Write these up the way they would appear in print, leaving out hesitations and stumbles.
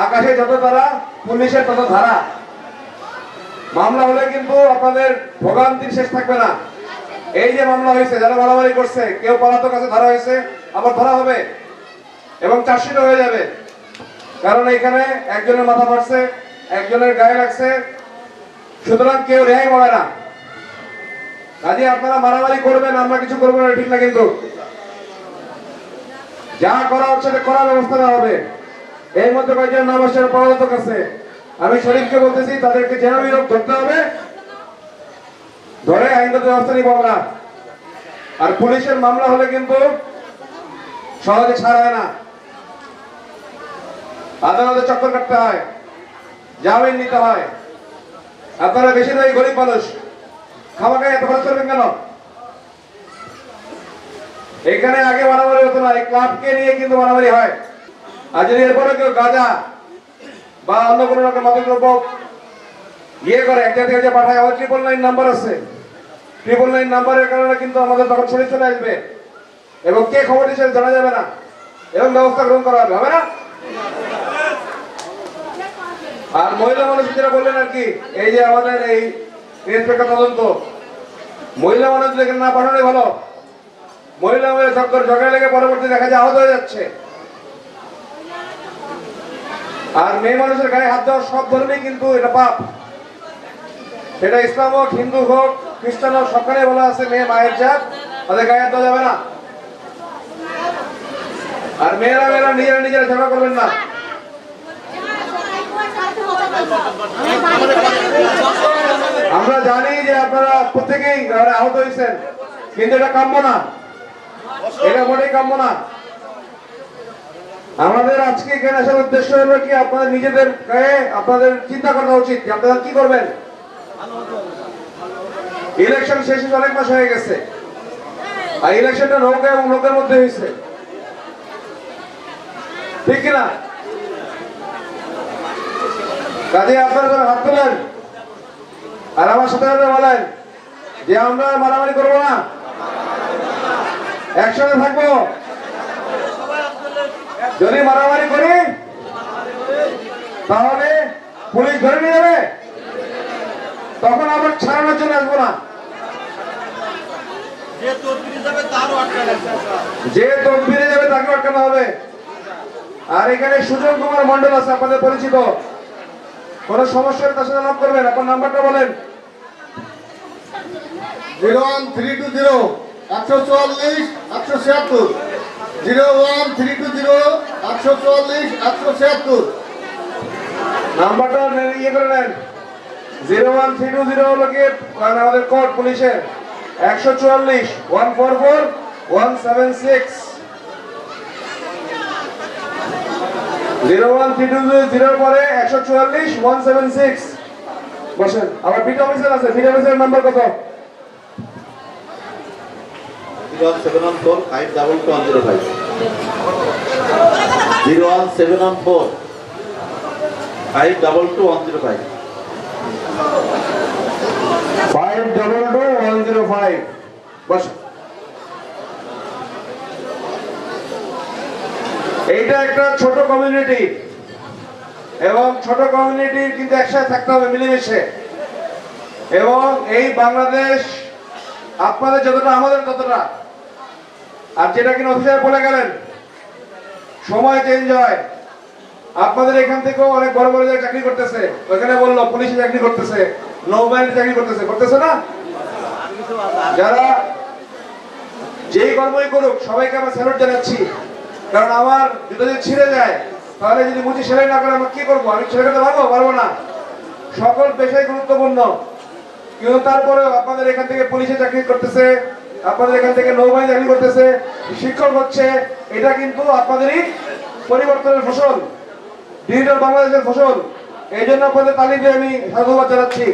আকাশে যত তারা, পুলিশের তত ধারা। মামলা হলে কিন্তু আপনাদের ভোগান্তির শেষ থাকবে না। এই যে মামলা হয়েছে, যারা মারামারি করছে, কেউ পলাতক কাছে ধরা হয়েছে, আবার ধরা হবে এবং চার্জশিট হয়ে যাবে। কারণ এখানে একজনের মাথা ফাটছে, একজনের গায়ে লাগছে, সুতরাং কেউ রেহাই পাবে না। কাজে আপনারা মারামারি করবেন, আমরা কিছু করবো না, ঠিক না? কিন্তু যা করা হচ্ছে করার ব্যবস্থা নেওয়া হবে। এর মধ্যে কয়েকজন নাম আসছে পলাতক আছে, আমি শরীফকে বলতেছি তাদেরকে যেন বিরোধ ধরতে হবে, ধরে আইনগত ব্যবস্থা নিব আমরা। আর পুলিশের মামলা হলে কিন্তু সহজে ছাড় হয় না, আদালতে চক্কর কাটতে হয়, জামিন নিতে হয়। আপনারা বেশিরভাগই গরিব মানুষ, খামাকে এত খরচ করবেন কেন? এখানে আগে মারামারি হতো না, এই ক্লাবকে নিয়ে কিন্তু মারামারি হয়। আর যদি এরপরে কেউ গাঁজা বা অন্য কোনো রকম মাদকদ্রব্য ইয়ে করে, এক জায়গায় যে পাঠায়, আমার 999 নাম্বার আছে, 999 নাম্বারের কারণে কিন্তু আমাদের তখন ছড়িয়ে চলে আসবে এবং কে খবর দিচ্ছে জানা যাবে না এবং ব্যবস্থা গ্রহণ করা হবে, হবে না? আর মহিলা মানুষ যেটা বললেন আর কি, এই যে আমাদের এই ইন্সপেক্টর তদন্ত, মহিলা মানুষ এখানে না পাঠানোই ভালো। মহিলা ঝগড়া লেগে পরবর্তী দেখা যায় আহত হয়ে যাচ্ছে। আর মেয়ে মানুষের গায়ে হাত দেওয়া সব ধরনেই কিন্তু এটা পাপ। সেটা ইসলাম হোক, হিন্দু হোক, খ্রিস্টান হোক, সবখানে বলা আছে মেয়ে মায়ের জাত, তাদের গায়ে হাত দেওয়া যাবে না। আর মেয়েরা নিজেরা ঝগড়া করবেন না। আমরা জানি যে আপনারা প্রত্যেকেই আহত হয়েছেন, কিন্তু এটা কাম্য না, এটা মোটেই কাম্য না। আমাদের আজকে এখানে আসার উদ্দেশ্য হলো কি, আপনাদের নিজেদের গায়ে আপনাদের চিন্তা করা উচিত যে আপনারা কি করবেন। ইলেকশন শেষ হয়ে অনেক মাস হয়ে গেছে, আর ইলেকশনটা নৌকা এবং লোকের মধ্যে হয়েছে, ঠিক কিনা? কাজে আপনারা হাত তোলেন আর আমার সাথে বলেন যে আমরা মারামারি করবো না, একসাথে থাকবো। যদি মারামারি করি তাহলে পুলিশ ধরে নিয়ে যাবে, তখন আবার ছাড়ানোর জন্য আসবো না। যে তদবিরে যাবে তাকে আটকানো হবে। আর এখানে সুজন কুমার মন্ডল আছে, আপনাদের পরিচিত, কোন সমস্যা তার সাথে লাভ করবেন। আপনার নাম্বারটা বলেন। 01320 144 176, 01320 144 176 নাম্বারটা ইয়ে করে নেন। 01320 হলো কি আমাদের কোড পুলিশের, 144 144 176, 01320 পরে 144 176। বসেন। আবার বিট অফিসার আছে, বিট অফিসারের নাম্বার কত? 01714 522 01714 522 522 বসেন। এইটা একটা ছোট কমিউনিটি এবং ছোট কমিউনিটির কিন্তু একসাথে থাকতে হবে মিলেমিশে। এবং এই বাংলাদেশ আপনাদের যতটা আমাদের ততটা। আর যেটা কিনা অফিসার বলে গেলেন, সময় চেঞ্জ হয়। আপনাদের এখান থেকেও অনেক বড় বড় জায়গায় চাকরি করতেছে, ওখানে বললো পুলিশে চাকরি করতেছে, নৌবাহিনীতে চাকরি করতেছে, করতেছে না? যারা যেই কর্মই করুক সবাইকে আমরা স্যালুট জানাচ্ছি। কারণ আমার জুতো যদি ছিঁড়ে যায়, তাহলে যদি মুচি সেলাই না করে আমি কি করবো? আমি ছেড়ে দিতে পারবো না। সকল পেশাই গুরুত্বপূর্ণ, কিন্তু তারপরেও আপনাদের এখান থেকে পুলিশে চাকরি করতেছে, আপনাদের এখান থেকে নৌবাহিনী চাকরি করতেছে, শিক্ষক হচ্ছে, এটা কিন্তু আপনাদেরই পরিবর্তনের ফসল, ডিজিটাল বাংলাদেশের ফসল। এই জন্য আপনাদের তালি দিয়ে আমি সাধুবাদ জানাচ্ছি।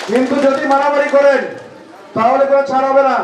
কিন্তু যদি মারামারি করেন তাহলে কোনো ছাড় হবে না।